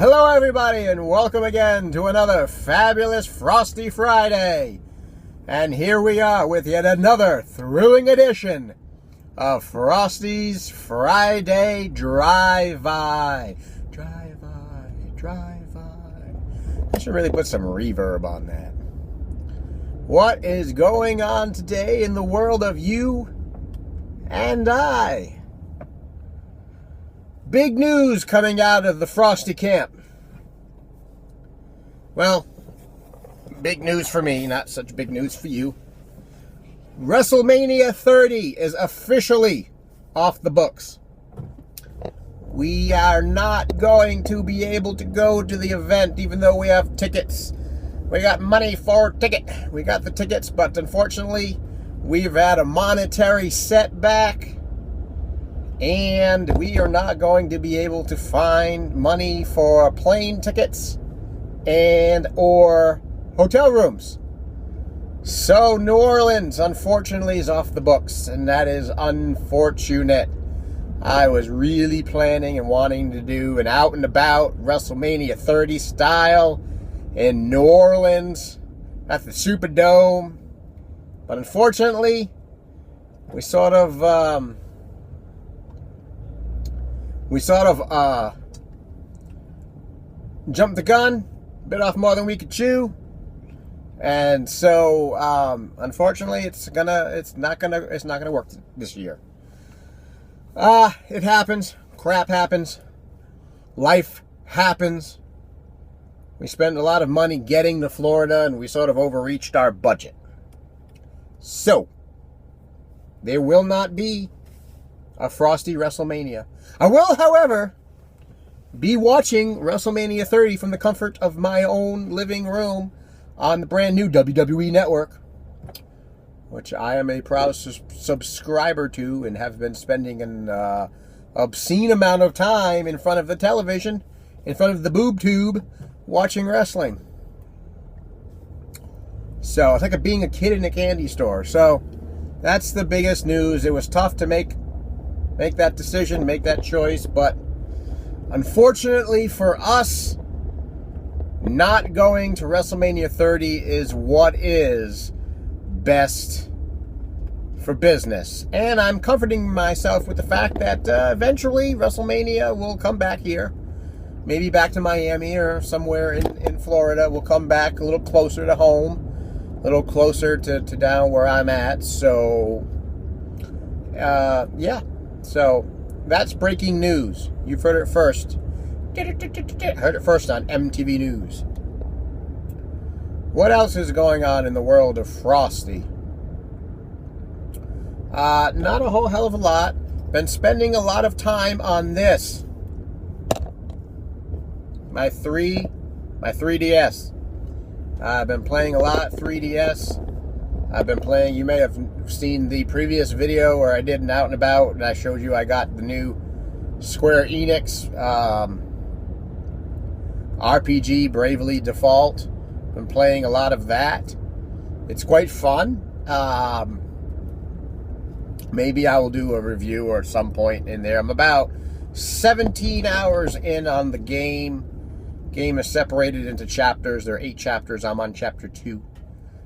Hello everybody and welcome again to another fabulous Frosty Friday. And here we are with yet another thrilling edition of Frosty's Friday Drive-By. Drive-By. I should really put some reverb on that. What is going on today in the world of you and I? Big news coming out of the Frosty camp. Well, big news for me, not such big news for you. WrestleMania 30 is officially off the books. We are not going to be able to go to the event even though we have tickets. We got money for a ticket. We got the tickets, but unfortunately, we've had a monetary setback. And we are not going to be able to find money for plane tickets and or hotel rooms. So New Orleans, unfortunately, is off the books, and that is unfortunate. I was really planning and wanting to do an out and about WrestleMania 30 style in New Orleans at the Superdome. But unfortunately, we sort of jumped the gun, bit off more than we could chew, and so unfortunately, it's not gonna work this year. It happens. Crap happens. Life happens. We spent a lot of money getting to Florida, and we sort of overreached our budget. So there will not be a Frosty WrestleMania. I will, however, be watching WrestleMania 30 from the comfort of my own living room on the brand new WWE Network, which I am a proud subscriber to and have been spending an obscene amount of time in front of the television, in front of the boob tube, watching wrestling. So it's like being a kid in a candy store. So that's the biggest news. It was tough to make that decision, make that choice, but unfortunately for us, not going to WrestleMania 30 is what is best for business. And I'm comforting myself with the fact that eventually WrestleMania will come back here. Maybe back to Miami or somewhere in Florida. We'll come back a little closer to home, a little closer to down where I'm at. So, yeah. So, that's breaking news. You've heard it first. Heard it first on MTV News. What else is going on in the world of Frosty? Not a whole hell of a lot. Been spending a lot of time on this. My 3DS. I've been playing a lot 3DS. I've been playing, you may have seen the previous video where I did an out and about and I showed you I got the new Square Enix RPG Bravely Default. Been playing a lot of that. It's quite fun. Maybe I will do a review or at some point in there. I'm about 17 hours in on the game. Game is separated into chapters. There are 8 chapters. I'm on chapter 2.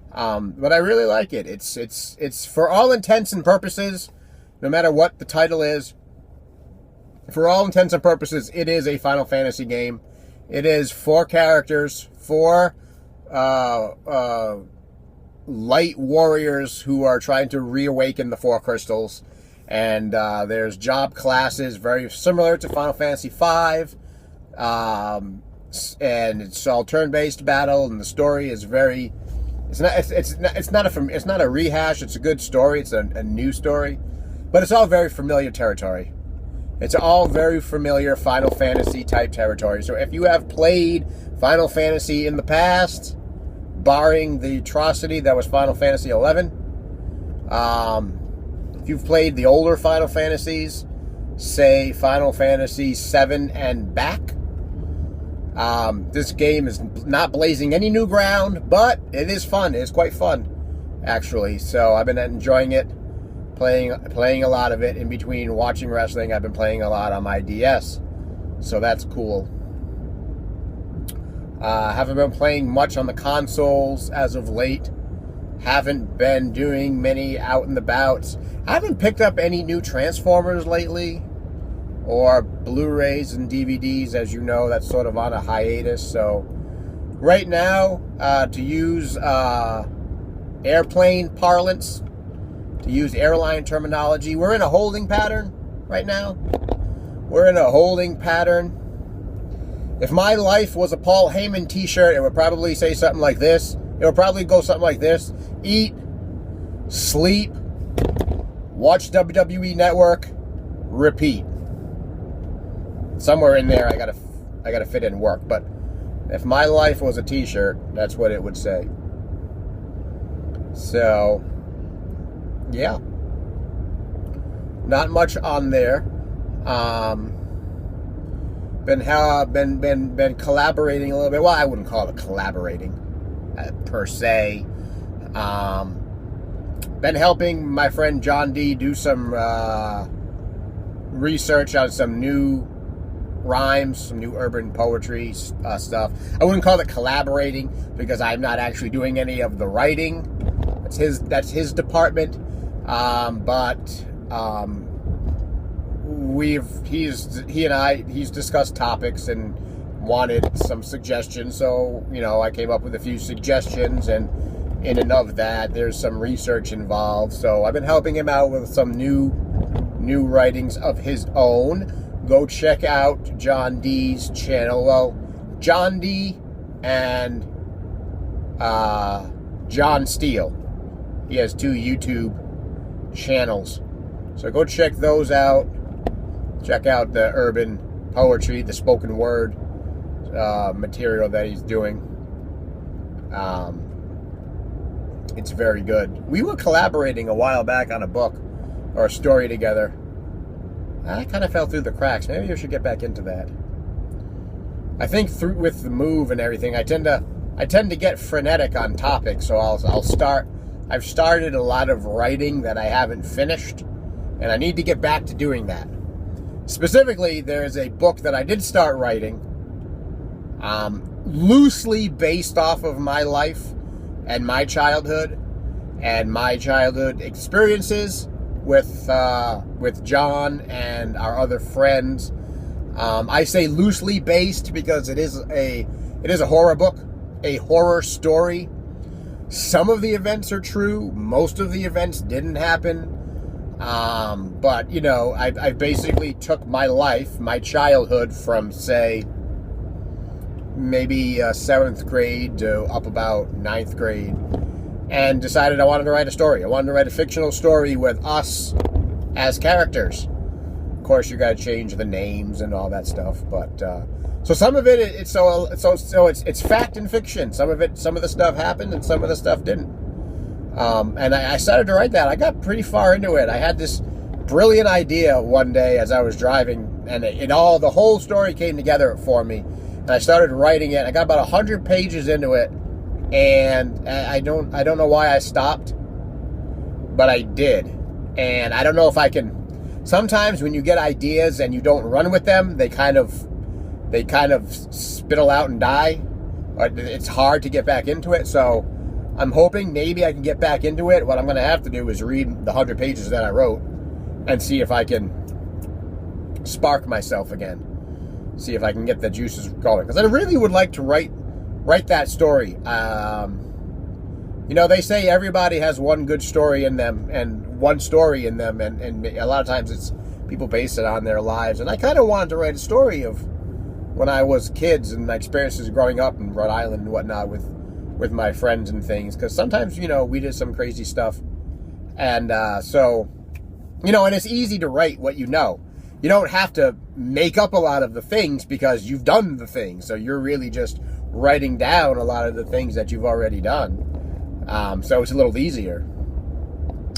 But I really like it. It's for all intents and purposes, no matter what the title is, for all intents and purposes, it is a Final Fantasy game. It is 4 characters, 4 light warriors who are trying to reawaken the 4 crystals. And there's job classes very similar to Final Fantasy V. And it's all turn-based battle, and the story is very... It's not a rehash. It's a good story. It's a new story, but it's all very familiar territory. It's all very familiar Final Fantasy type territory. So if you have played Final Fantasy in the past, barring the atrocity that was Final Fantasy 11, if you've played the older Final Fantasies, say Final Fantasy 7 and back, this game is not blazing any new ground, but it is fun. It's quite fun, actually. So I've been enjoying it, playing a lot of it. In between watching wrestling, I've been playing a lot on my DS. So that's cool. Haven't been playing much on the consoles as of late. Haven't been doing many out and abouts. I haven't picked up any new Transformers lately, or Blu-rays and DVDs. As you know, that's sort of on a hiatus. So right now, to use airplane parlance, to use airline terminology, we're in a holding pattern right now. We're in a holding pattern. If my life was a Paul Heyman t-shirt, it would probably say something like this. It would probably go something like this: eat, sleep, watch WWE Network, repeat. Somewhere in there I gotta fit in work. But if my life was a t-shirt, that's what it would say. So yeah, not much on there. Been collaborating a little bit. Well, I wouldn't call it collaborating per se. Been helping my friend John D do some research on some new rhymes, some new urban poetry stuff. I wouldn't call it collaborating because I'm not actually doing any of the writing. That's his department. He's discussed topics and wanted some suggestions. So, I came up with a few suggestions, and in and of that, there's some research involved. So I've been helping him out with some new writings of his own. Go check out John D's channel. Well, John D and John Steele. He has 2 YouTube channels. So go check those out. Check out the urban poetry, the spoken word material that he's doing. It's very good. We were collaborating a while back on a book or a story together. I kind of fell through the cracks. Maybe I should get back into that. I think with the move and everything, I tend to get frenetic on topics. So I'll start. I've started a lot of writing that I haven't finished, and I need to get back to doing that. Specifically, there's a book that I did start writing, loosely based off of my life and my childhood experiences with John and our other friends. I say loosely based because it is a horror book, a horror story. Some of the events are true. Most of the events didn't happen. But I basically took my life, my childhood, from say maybe 7th grade to up about 9th grade, and decided I wanted to write a story. I wanted to write a fictional story with us as characters. Of course, you got to change the names and all that stuff. But so some of it's fact and fiction. Some of the stuff happened, and some of the stuff didn't. And I started to write that. I got pretty far into it. I had this brilliant idea one day as I was driving, and the whole story came together for me. And I started writing it. I got about 100 pages into it, and I don't know why I stopped, but I did. And I don't know if I can. Sometimes when you get ideas and you don't run with them, they kind of spittle out and die. It's hard to get back into it. So I'm hoping maybe I can get back into it. What I'm going to have to do is read the 100 pages that I wrote and see if I can spark myself again. See if I can get the juices going. Because I really would like to write that story. They say everybody has one good story in them and one story in them. And a lot of times it's people base it on their lives. And I kind of wanted to write a story of when I was kids and my experiences growing up in Rhode Island and whatnot with my friends and things, because sometimes we did some crazy stuff, and and it's easy to write what you know. You don't have to make up a lot of the things because you've done the things, so you're really just writing down a lot of the things that you've already done, so it's a little easier.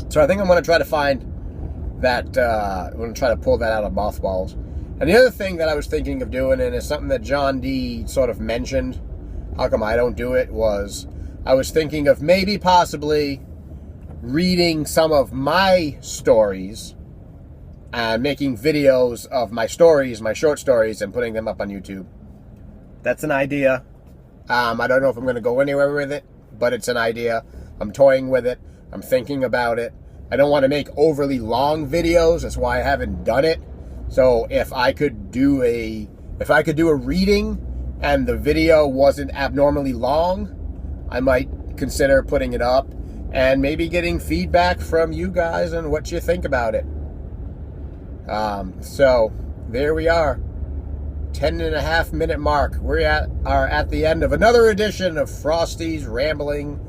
So I think I'm going to try to find that, I'm going to try to pull that out of mothballs. And the other thing that I was thinking of doing, and it's something that John D sort of mentioned, how come I don't do it, was I was thinking of maybe possibly reading some of my stories and making videos of my stories, my short stories, and putting them up on YouTube. That's an idea. I don't know if I'm going to go anywhere with it, but it's an idea. I'm toying with it. I'm thinking about it. I don't want to make overly long videos. That's why I haven't done it. So if I could do a reading and the video wasn't abnormally long, I might consider putting it up and maybe getting feedback from you guys on what you think about it. So there we are. 10.5-minute mark. We are at the end of another edition of Frosty's Rambling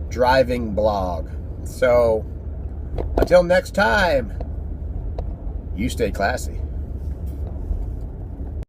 Driving Blog. So until next time, you stay classy.